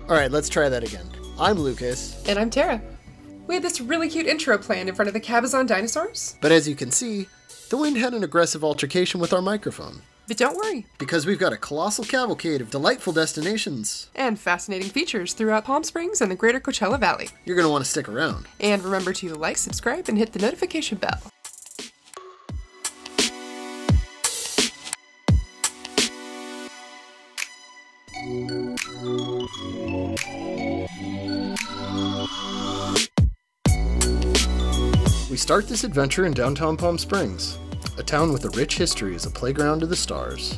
Alright, let's try that again. I'm Lucas. And I'm Tara. We had this really cute intro planned in front of the Cabazon dinosaurs. But as you can see, the wind had an aggressive altercation with our microphone. But don't worry. Because we've got a colossal cavalcade of delightful destinations. And fascinating features throughout Palm Springs and the greater Coachella Valley. You're going to want to stick around. And remember to like, subscribe, and hit the notification bell. We start this adventure in downtown Palm Springs, a town with a rich history as a playground to the stars.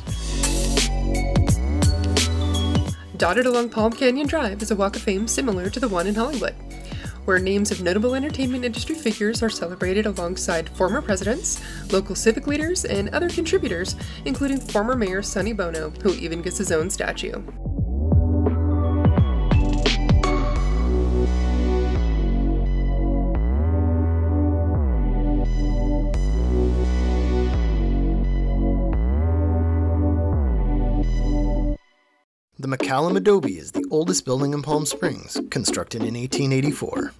Dotted along Palm Canyon Drive is a walk of fame similar to the one in Hollywood, where names of notable entertainment industry figures are celebrated alongside former presidents, local civic leaders, and other contributors, including former Mayor Sonny Bono, who even gets his own statue. The McCallum Adobe is the oldest building in Palm Springs, constructed in 1884.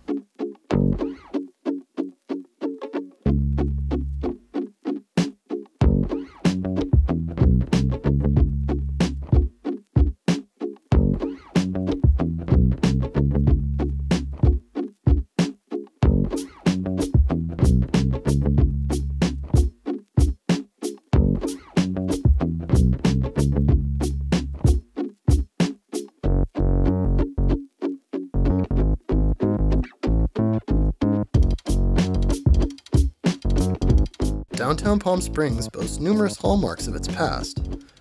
Downtown Palm Springs boasts numerous hallmarks of its past,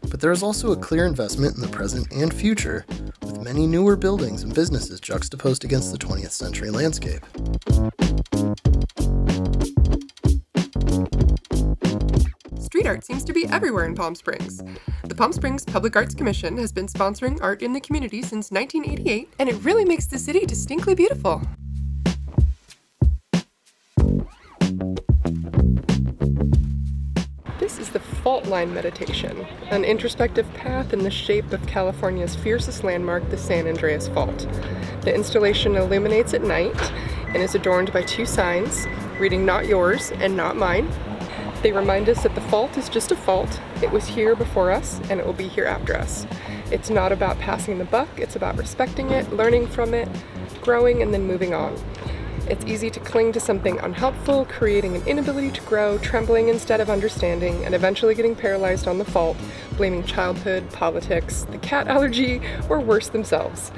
but there is also a clear investment in the present and future, with many newer buildings and businesses juxtaposed against the 20th century landscape. Street art seems to be everywhere in Palm Springs. The Palm Springs Public Arts Commission has been sponsoring art in the community since 1988, and it really makes the city distinctly beautiful. This is the Fault Line Meditation, an introspective path in the shape of California's fiercest landmark, the San Andreas Fault. The installation illuminates at night and is adorned by two signs, reading "Not yours" and "Not mine." They remind us that the fault is just a fault. It was here before us, and it will be here after us. It's not about passing the buck, it's about respecting it, learning from it, growing, and then moving on. It's easy to cling to something unhelpful, creating an inability to grow, trembling instead of understanding, and eventually getting paralyzed on the fault, blaming childhood, politics, the cat allergy, or worse, themselves.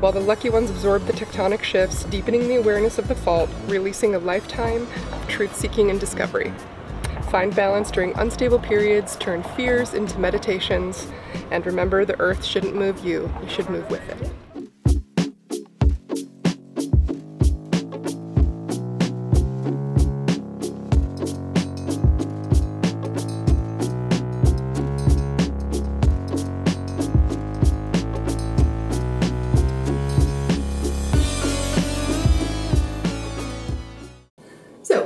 While the lucky ones absorb the tectonic shifts, deepening the awareness of the fault, releasing a lifetime of truth-seeking and discovery. Find balance during unstable periods, turn fears into meditations, and remember the earth shouldn't move you, you should move with it.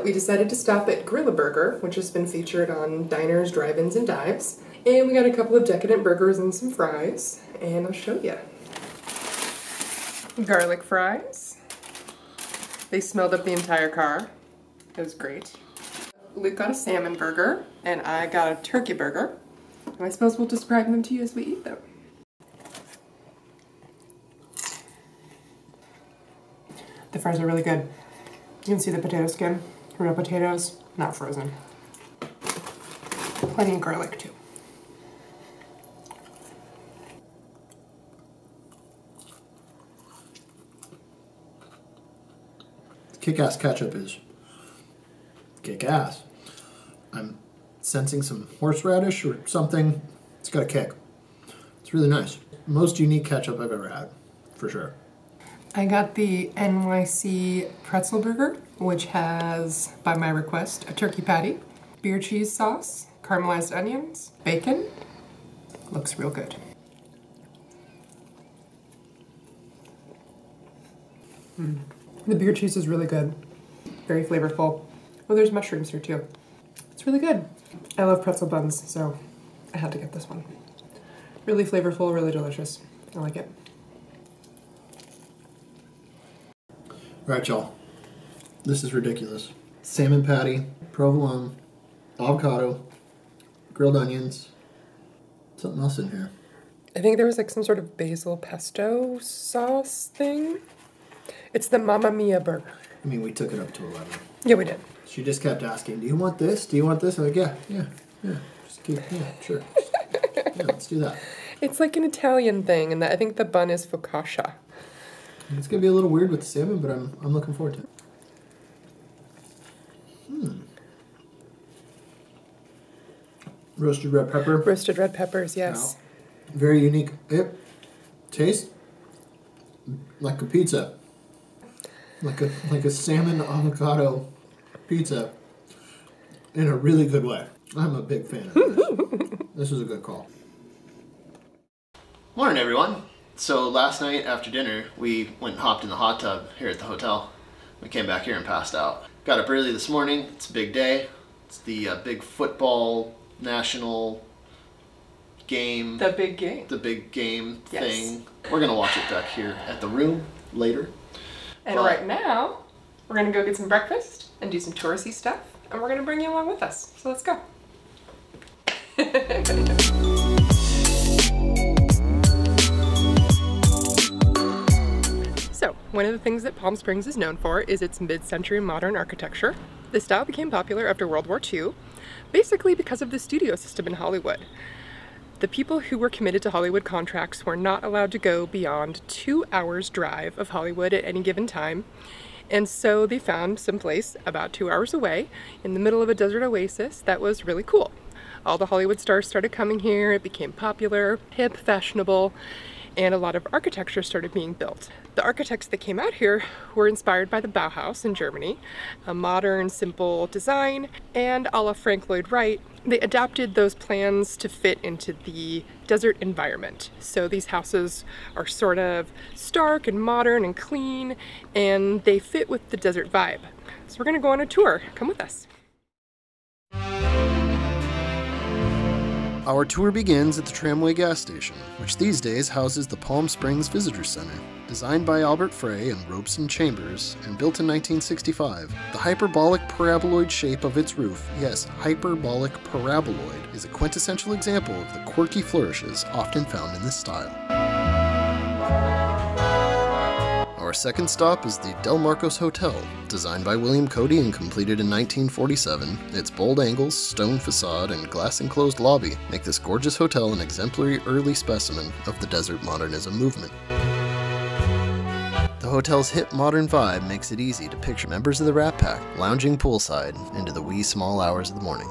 We decided to stop at Grill-A-Burger, which has been featured on diners, drive-ins, and dives. And we got a couple of decadent burgers and some fries, and I'll show you. Garlic fries. They smelled up the entire car. It was great. Luke got a salmon burger, and I got a turkey burger. And I suppose we'll describe them to you as we eat them. The fries are really good. You can see the potato skin. Real potatoes, not frozen. Plenty of garlic too. Kick-ass ketchup is kick-ass. I'm sensing some horseradish or something. It's got a kick. It's really nice. Most unique ketchup I've ever had, for sure. I got the NYC pretzel burger, which has, by my request, a turkey patty, beer cheese sauce, caramelized onions, bacon. Looks real good. The beer cheese is really good. Very flavorful. Oh, there's mushrooms here too. It's really good. I love pretzel buns, so I had to get this one. Really flavorful, really delicious. I like it. Alright, y'all. This is ridiculous. Salmon patty, provolone, avocado, grilled onions, something else in here. I think there was like some sort of basil pesto sauce thing. It's the Mamma Mia burger. I mean, we took it up to 11. Yeah, we did. She just kept asking, do you want this? Do you want this? I'm like, yeah. Just keep, sure. Yeah, let's do that. It's like an Italian thing, and I think the bun is focaccia. It's going to be a little weird with the salmon, but I'm looking forward to it. Roasted red pepper. Roasted red peppers, yes. Wow. Very unique. It tastes like a pizza. Like a salmon avocado pizza in a really good way. I'm a big fan of this. This was a good call. Morning, everyone. So last night after dinner, we went and hopped in the hot tub here at the hotel. We came back here and passed out. Got up early this morning. It's a big day. It's the big football national game. The big game. The big game Yes. thing. We're going to watch it back here at the room later. And right now, we're going to go get some breakfast and do some touristy stuff, and we're going to bring you along with us. So let's go. So, one of the things that Palm Springs is known for is its mid-century modern architecture. The style became popular after World War II, basically because of the studio system in Hollywood. The people who were committed to Hollywood contracts were not allowed to go beyond 2 hours drive of Hollywood at any given time. And so they found some place about 2 hours away in the middle of a desert oasis that was really cool. All the Hollywood stars started coming here, it became popular, hip, fashionable, and a lot of architecture started being built. The architects that came out here were inspired by the Bauhaus in Germany, a modern, simple design, and a la Frank Lloyd Wright, they adapted those plans to fit into the desert environment. So these houses are sort of stark and modern and clean, and they fit with the desert vibe. So we're gonna go on a tour. Come with us. Our tour begins at the Tramway gas station, which these days houses the Palm Springs Visitor Center. Designed by Albert Frey and Robeson Chambers and built in 1965, the hyperbolic paraboloid shape of its roof, yes, hyperbolic paraboloid, is a quintessential example of the quirky flourishes often found in this style. Our second stop is the Del Marcos Hotel. Designed by William Cody and completed in 1947, its bold angles, stone facade, and glass-enclosed lobby make this gorgeous hotel an exemplary early specimen of the desert modernism movement. The hotel's hip modern vibe makes it easy to picture members of the Rat Pack lounging poolside into the wee small hours of the morning.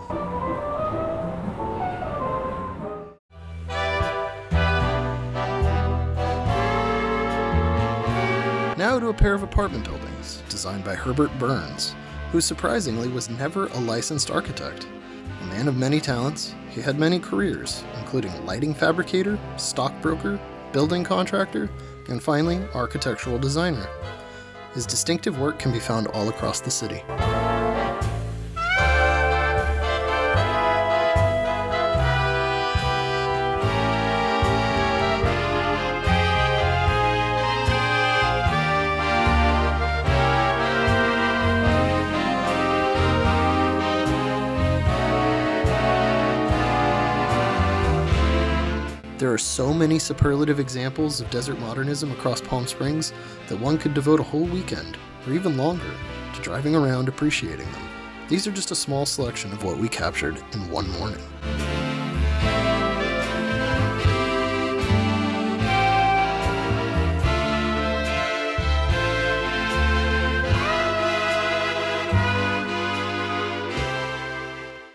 Now to a pair of apartment buildings, designed by Herbert Burns, who surprisingly was never a licensed architect. A man of many talents, he had many careers, including lighting fabricator, stockbroker, building contractor, and finally, architectural designer. His distinctive work can be found all across the city. There are so many superlative examples of desert modernism across Palm Springs that one could devote a whole weekend, or even longer, to driving around appreciating them. These are just a small selection of what we captured in one morning.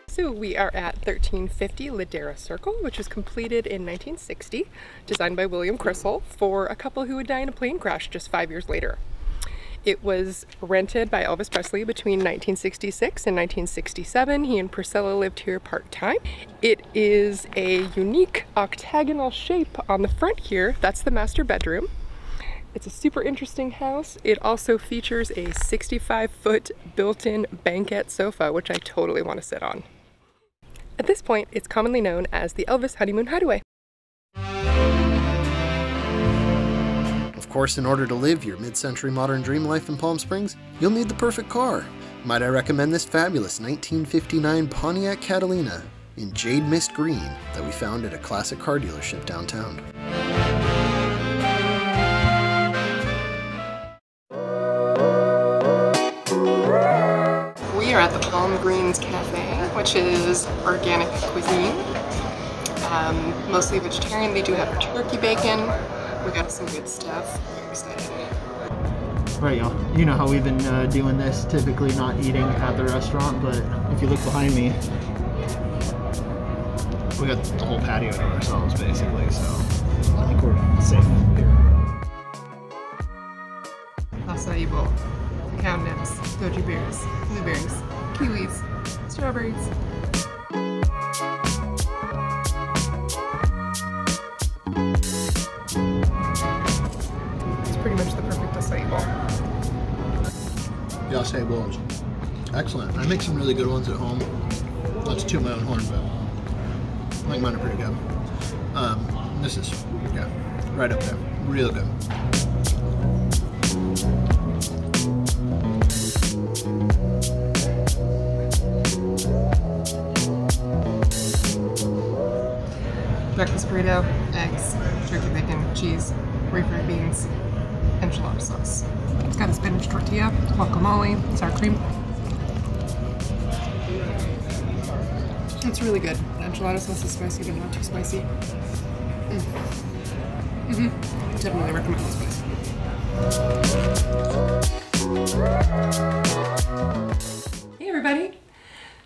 So we are at 1350 Ladera Circle, which was completed in 1960, designed by William Crystal for a couple who would die in a plane crash just 5 years later. It was rented by Elvis Presley between 1966 and 1967. He and Priscilla lived here part-time. It is a unique octagonal shape on the front here. That's the master bedroom. It's a super interesting house. It also features a 65-foot built-in banquette sofa, which I totally want to sit on. At this point, it's commonly known as the Elvis Honeymoon Hideaway. Of course, in order to live your mid-century modern dream life in Palm Springs, you'll need the perfect car. Might I recommend this fabulous 1959 Pontiac Catalina in Jade Mist Green that we found at a classic car dealership downtown. We are at the Palm Greens Cafe, which is organic cuisine. Mostly vegetarian. They do have turkey bacon. We got some good stuff. Very excited. Right, y'all. You know how we've been doing this, typically not eating at the restaurant, but if you look behind me, we got the whole patio to ourselves, basically, so I think we're safe here. Acai bowl, cacao nibs, goji berries, blueberries, kiwis, strawberries. It's pretty much the perfect acai bowl. The acai bowl is excellent. I make some really good ones at home. Not to toot my own horn, but I think mine are pretty good. This is, yeah, right up there. Real good. Breakfast burrito, eggs, turkey bacon, cheese, refried beans, enchilada sauce. It's got a spinach tortilla, guacamole, sour cream. It's really good. The enchilada sauce is spicy, but not too spicy. Definitely recommend this place. Hey everybody!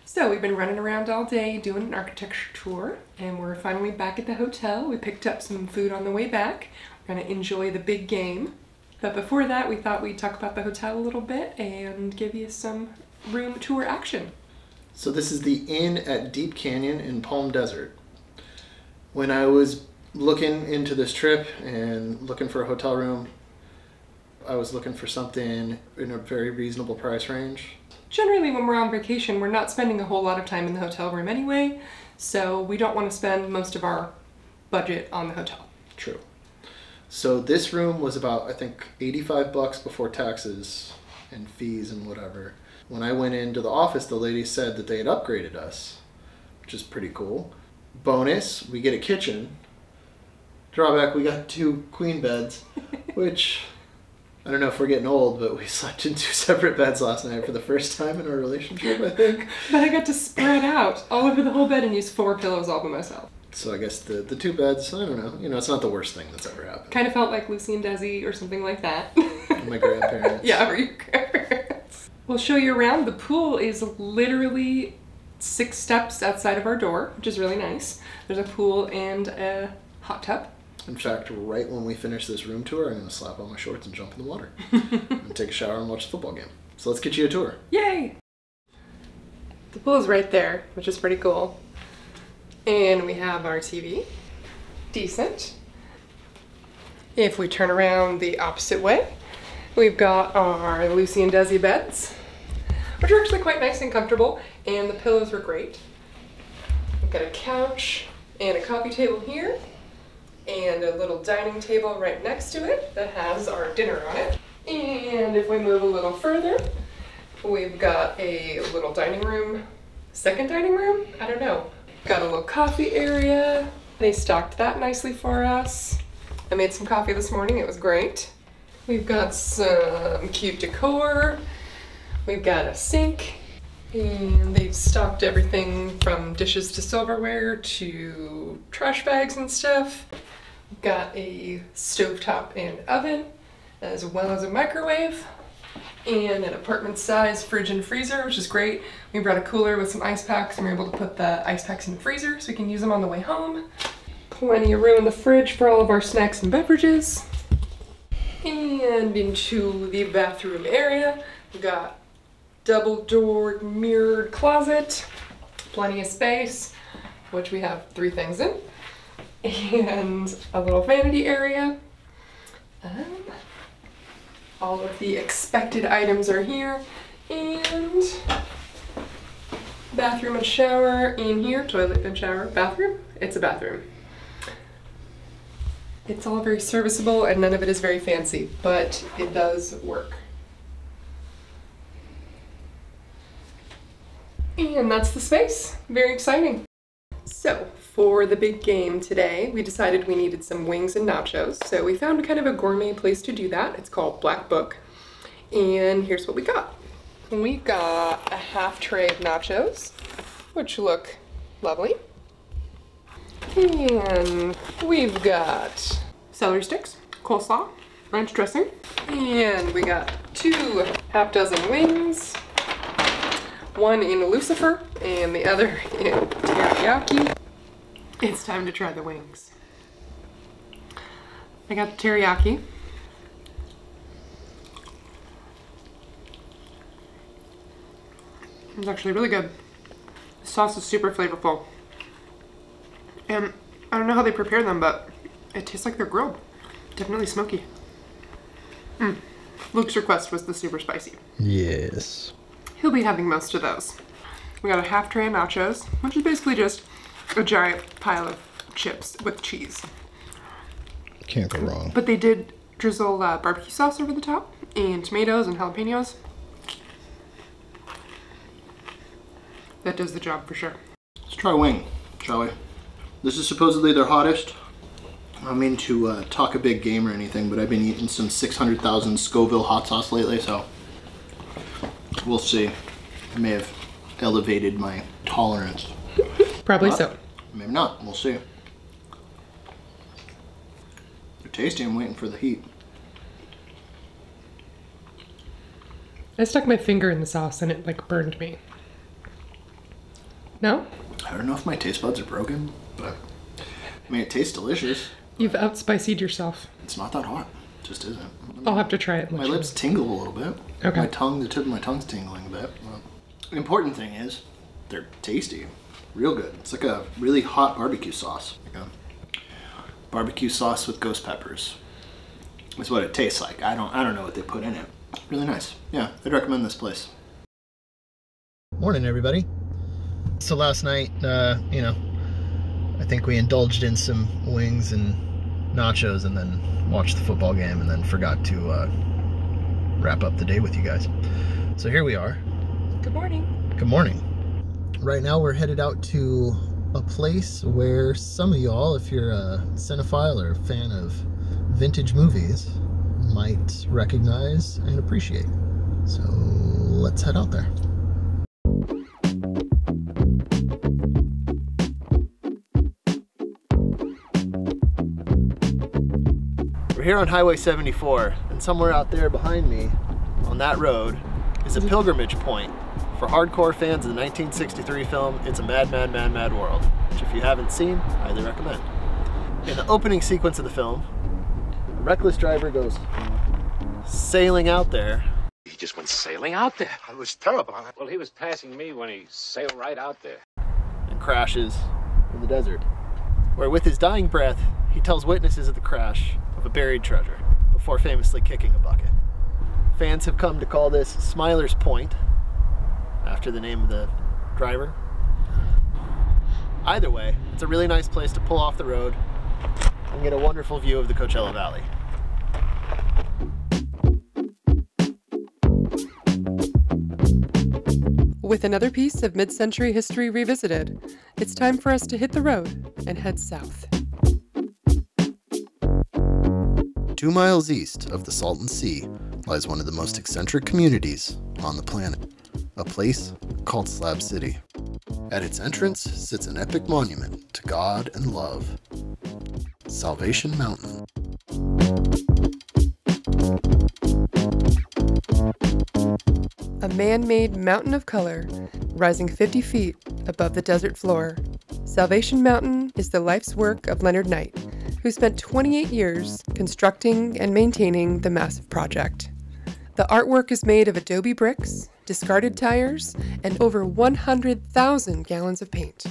So we've been running around all day doing an architecture tour, and we're finally back at the hotel. We picked up some food on the way back. We're gonna enjoy the big game. But before that, we thought we'd talk about the hotel a little bit and give you some room tour action. So this is the Inn at Deep Canyon in Palm Desert. When I was looking into this trip and looking for a hotel room, I was looking for something in a very reasonable price range. Generally, when we're on vacation, we're not spending a whole lot of time in the hotel room anyway, so we don't want to spend most of our budget on the hotel. True. So this room was about, I think, $85 before taxes and fees and whatever. When I went into the office, the lady said that they had upgraded us, which is pretty cool. Bonus, we get a kitchen. Drawback, we got 2 queen beds, which, I don't know if we're getting old, but we slept in 2 separate beds last night for the first time in our relationship, I think. But I got to spread out all over the whole bed and use 4 pillows all by myself. So I guess the 2 beds, I don't know, it's not the worst thing that's ever happened. Kind of felt like Lucy and Desi or something like that. My grandparents. Yeah, or your grandparents. We'll show you around. The pool is literally 6 steps outside of our door, which is really nice. There's a pool and a hot tub. In fact, right when we finish this room tour, I'm going to slap on my shorts and jump in the water. And take a shower and watch the football game. So let's get you a tour. Yay! The pool is right there, which is pretty cool. And we have our TV. Decent. If we turn around the opposite way, we've got our Lucy and Desi beds, which are actually quite nice and comfortable, and the pillows were great. We've got a couch and a coffee table here, and a little dining table right next to it that has our dinner on it. And if we move a little further, we've got a little dining room, second dining room? I don't know. Got a little coffee area. They stocked that nicely for us. I made some coffee this morning, it was great. We've got some cute decor. We've got a sink, and they've stocked everything from dishes to silverware to trash bags and stuff. We've got a stovetop and oven, as well as a microwave, and an apartment-size fridge and freezer, which is great. We brought a cooler with some ice packs, and we're able to put the ice packs in the freezer so we can use them on the way home. Plenty of room in the fridge for all of our snacks and beverages. And into the bathroom area, we've got double-doored mirrored closet, plenty of space, which we have 3 things in, and a little vanity area. All of the expected items are here, and bathroom and shower in here, toilet and shower, bathroom. It's a bathroom. It's all very serviceable and none of it is very fancy, but it does work. And that's the space. Very exciting. So, for the big game today, we decided we needed some wings and nachos. So we found kind of a gourmet place to do that. It's called Black Book. And here's what we got. We got a half tray of nachos, which look lovely. And we've got celery sticks, coleslaw, ranch dressing. And we got 2 half-dozen wings. One in Lucifer and the other in teriyaki. It's time to try the wings. I got the teriyaki. It's actually really good. The sauce is super flavorful. And I don't know how they prepare them, but it tastes like they're grilled. Definitely smoky. Luke's request was the super spicy. Yes. He'll be having most of those. We got a half tray of nachos, which is basically just a giant pile of chips with cheese. Can't go wrong. But they did drizzle barbecue sauce over the top and tomatoes and jalapenos. That does the job for sure. Let's try wing, shall we? This is supposedly their hottest. I'm into talk a big game or anything, but I've been eating some 600,000 Scoville hot sauce lately, so we'll see. I may have elevated my tolerance. Probably so. Maybe not. We'll see. They're tasty. I'm waiting for the heat. I stuck my finger in the sauce and it like burned me. No? I don't know if my taste buds are broken, but I mean, it tastes delicious. You've outspicied yourself. It's not that hot. It just isn't. I'll have to try it. My lips tingle a little bit. Okay. My tongue, the tip of my tongue's tingling a bit. The important thing is, they're tasty. Real good. It's like a really hot barbecue sauce. Like a barbecue sauce with ghost peppers. That's what it tastes like. I don't know what they put in it. Really nice. Yeah, I'd recommend this place. Morning, everybody. So last night, I think we indulged in some wings and nachos and then watched the football game and then forgot to wrap up the day with you guys. So here we are. Good morning. Good morning. Right now we're headed out to a place where some of y'all, if you're a cinephile or a fan of vintage movies, might recognize and appreciate. So let's head out there. We're here on Highway 74, and somewhere out there behind me on that road is a pilgrimage point for hardcore fans of the 1963 film It's a Mad, Mad, Mad, Mad World, which if you haven't seen, I highly recommend. In the opening sequence of the film, a reckless driver goes sailing out there. He just went sailing out there. It was terrible. Well, he was passing me when he sailed right out there. And crashes in the desert, where with his dying breath, he tells witnesses of the crash of a buried treasure before famously kicking a bucket. Fans have come to call this Smiler's Point, after the name of the driver. Either way, it's a really nice place to pull off the road and get a wonderful view of the Coachella Valley. With another piece of mid-century history revisited, it's time for us to hit the road and head south. 2 miles east of the Salton Sea lies one of the most eccentric communities on the planet, a place called Slab City. At its entrance sits an epic monument to God and love, Salvation Mountain. A man-made mountain of color rising 50 feet above the desert floor. Salvation Mountain is the life's work of Leonard Knight, who spent 28 years constructing and maintaining the massive project. The artwork is made of adobe bricks, discarded tires, and over 100,000 gallons of paint.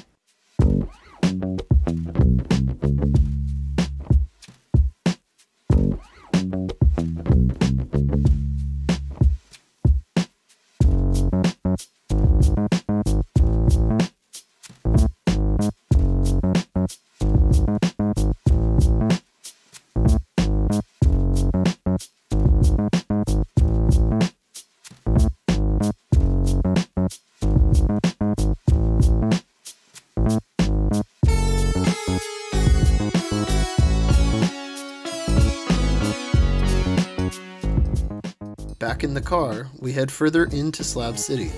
Back in the car, we head further into Slab City.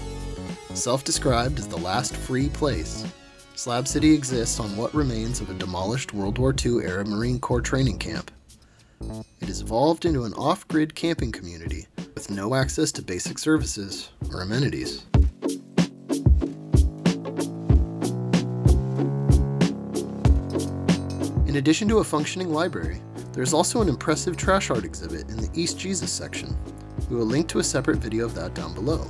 Self-described as the last free place, Slab City exists on what remains of a demolished World War II-era Marine Corps training camp. It has evolved into an off-grid camping community with no access to basic services or amenities. In addition to a functioning library, there is also an impressive trash art exhibit in the East Jesus section. We will link to a separate video of that down below.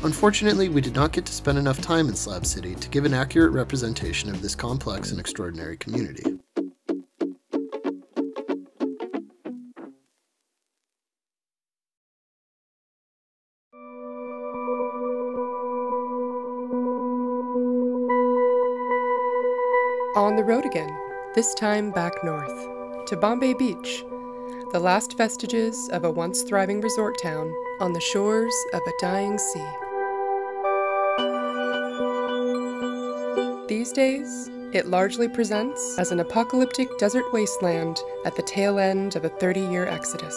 Unfortunately, we did not get to spend enough time in Slab City to give an accurate representation of this complex and extraordinary community. On the road again, this time back north, to Bombay Beach, the last vestiges of a once thriving resort town on the shores of a dying sea. These days, it largely presents as an apocalyptic desert wasteland at the tail end of a 30-year exodus.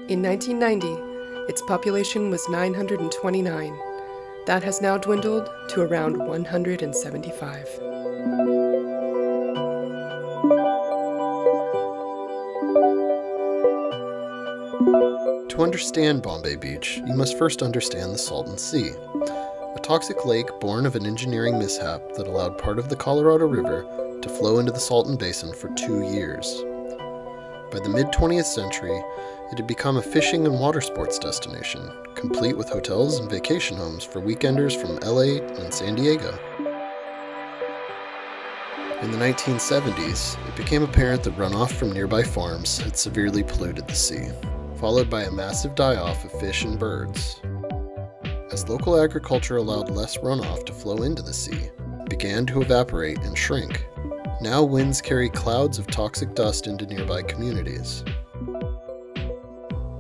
In 1990, its population was 929. That has now dwindled to around 175. To understand Bombay Beach, you must first understand the Salton Sea, a toxic lake born of an engineering mishap that allowed part of the Colorado River to flow into the Salton Basin for 2 years. By the mid-20th century, it had become a fishing and water sports destination, complete with hotels and vacation homes for weekenders from LA and San Diego. In the 1970s, it became apparent that runoff from nearby farms had severely polluted the sea, followed by a massive die-off of fish and birds. As local agriculture allowed less runoff to flow into the sea, it began to evaporate and shrink. Now winds carry clouds of toxic dust into nearby communities.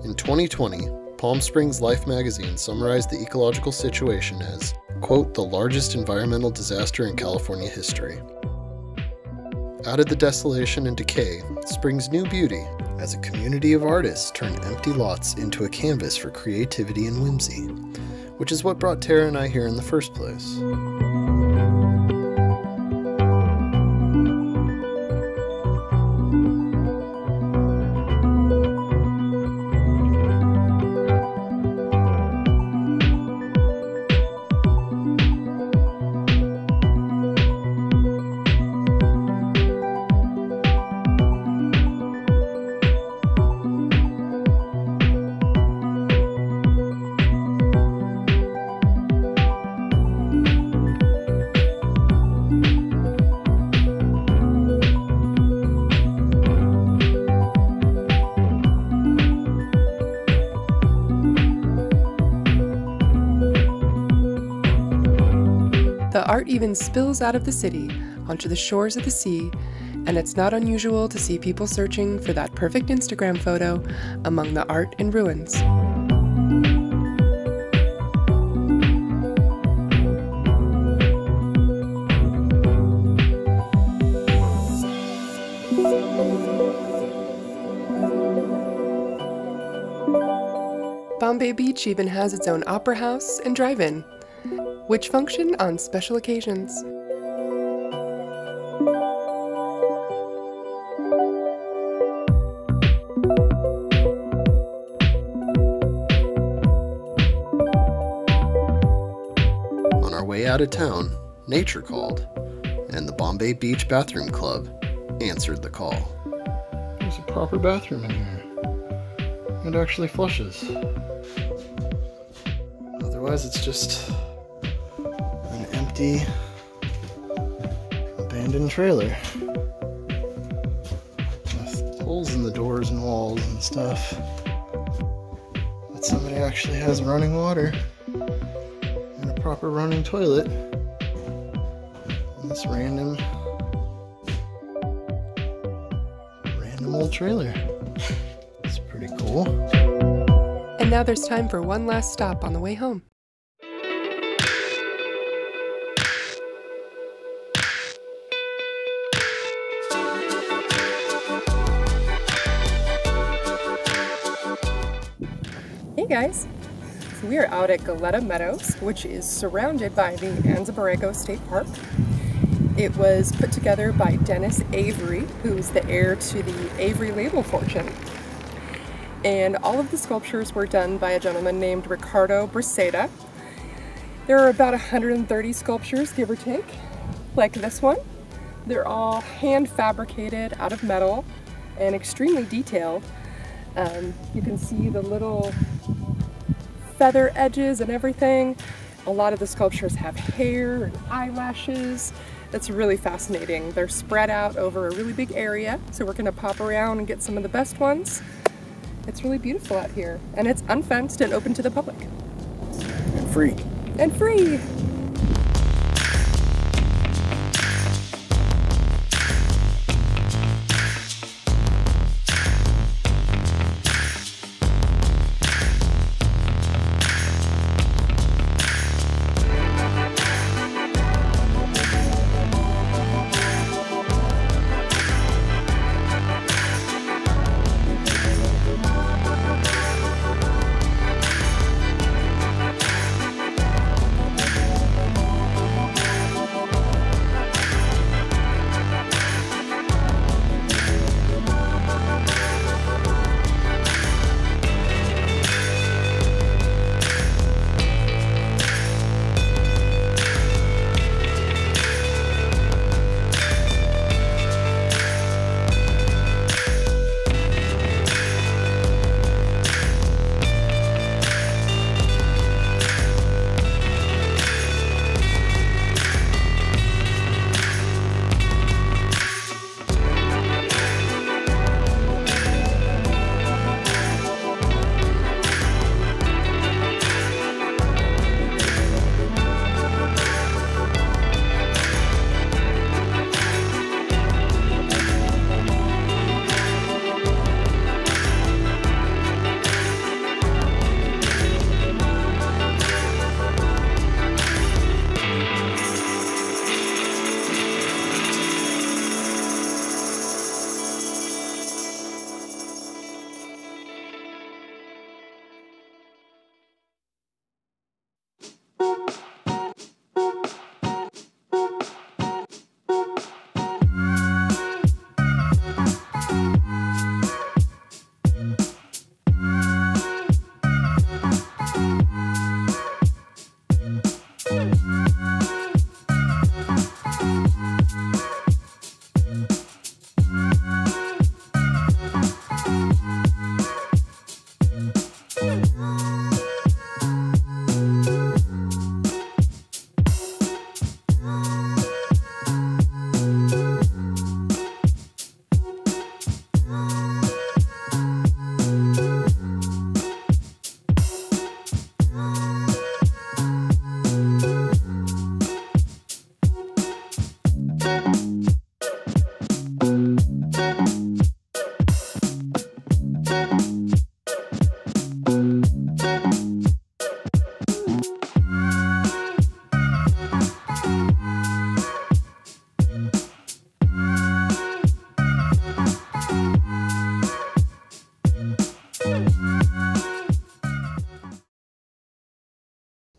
In 2020, Palm Springs Life magazine summarized the ecological situation as, quote, the largest environmental disaster in California history. Out of the desolation and decay springs new beauty, as a community of artists turned empty lots into a canvas for creativity and whimsy, which is what brought Tara and I here in the first place. The art even spills out of the city onto the shores of the sea, and it's not unusual to see people searching for that perfect Instagram photo among the art and ruins. Bombay Beach even has its own opera house and drive-in, which function on special occasions. On our way out of town, nature called, and the Bombay Beach Bathroom Club answered the call. There's a proper bathroom in here. It actually flushes. Otherwise, it's just an empty, abandoned trailer with holes in the doors and walls and stuff. But somebody actually has running water and a proper running toilet in this random old trailer. It's pretty cool. And now there's time for one last stop on the way home. Hey guys! So we are out at Galleta Meadows, which is surrounded by the Anza Borrego State Park. It was put together by Dennis Avery, who's the heir to the Avery label fortune. And all of the sculptures were done by a gentleman named Ricardo Braceda. There are about 130 sculptures, give or take, like this one. They're all hand fabricated out of metal and extremely detailed. You can see the little feather edges and everything. A lot of the sculptures have hair and eyelashes. It's really fascinating. They're spread out over a really big area, so we're gonna pop around and get some of the best ones. It's really beautiful out here, and it's unfenced and open to the public. And free. And free!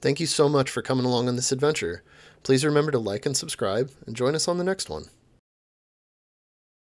Thank you so much for coming along on this adventure. Please remember to like and subscribe, and join us on the next one.